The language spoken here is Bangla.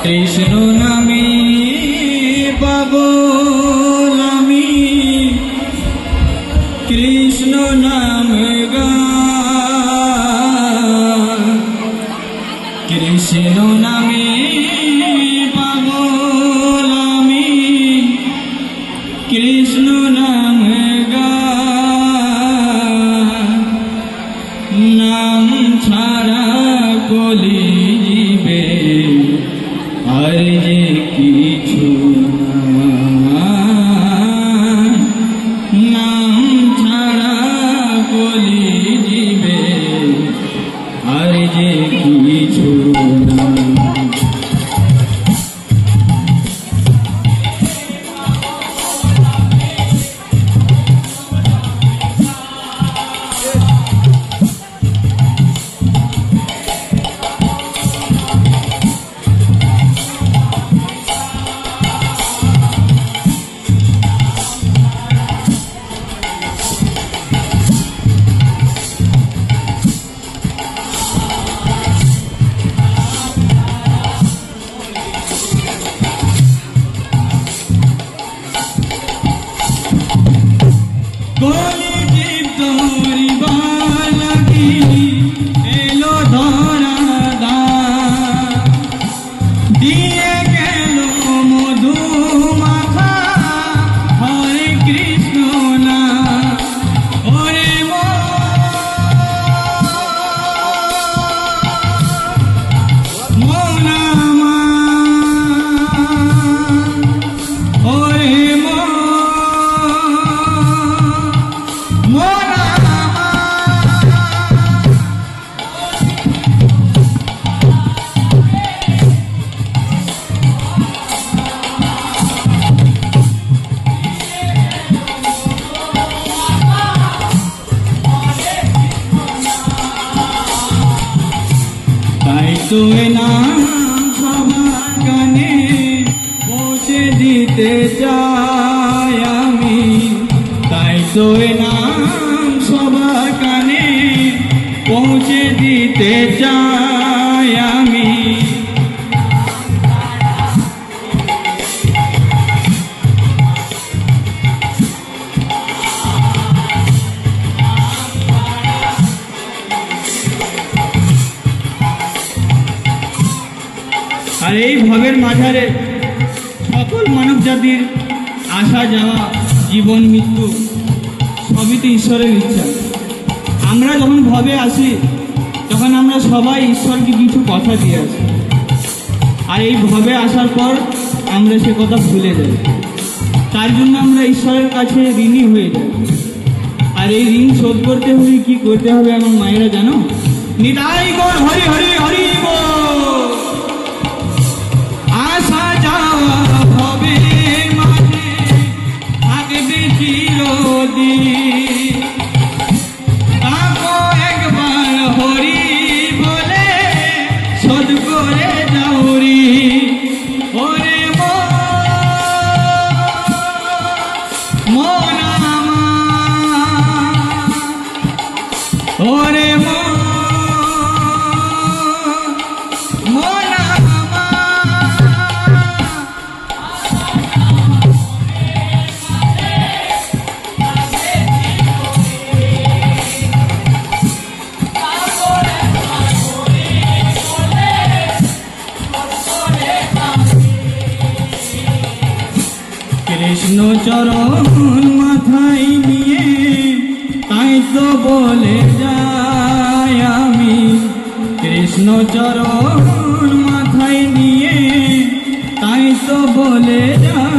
কৃষ্ণ নামে পাগল আমি, কৃষ্ণ নাম গান, কৃষ্ণ নামে পাগল আমি, কৃষ্ণ নাম গান, নাম ছাড়া কলি জীবে আর যে কিছু নাম ছাড়া কলি জীবে আর যে কিছু তোয় নাম সবার কানে পৌঁছে দিতে চাই আমি, তাই তোয় নাম সবার কানে পৌঁছে দিতে চাই আমি। আর এই ভবের মাঝারে সকল মানব জাতির আসা যাওয়া, জীবন মৃত্যু সবই তো ঈশ্বরের ইচ্ছা। আমরা যখন ভবে আসি তখন আমরা সবাই ঈশ্বরকে কিছু কথা দিয়ে আসি, আর এই ভবে আসার পর আমরা সে কথা ভুলে যাই। তার জন্য আমরা ঈশ্বরের কাছে ঋণী হয়ে যাই। আর এই ঋণ শোধ করতে হলে কি করতে হবে আমার মায়েরা জানো? নিতাই গৌর হরি হরি হরি বল। আসা যাওয়া হবে মাঝে থাকবে চিরদিন, তাকো একবার হরি বলে শোধ করে যাওরি। ওরে মন আমার, ওরে মন চরণ মাথায় নিয়ে তাই তো বলে যাই আমি, কৃষ্ণ চরণ মাথায় নিয়ে তাই তো বলে যাই।